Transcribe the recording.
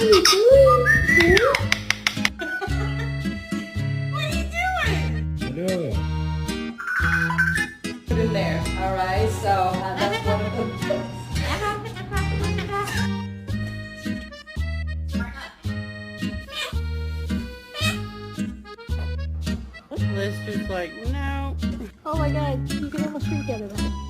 you doing? What are you doing? Hello. Put in there. All right. So that's one of the. Liz just like, no. Oh my god, you can almost drink out of that.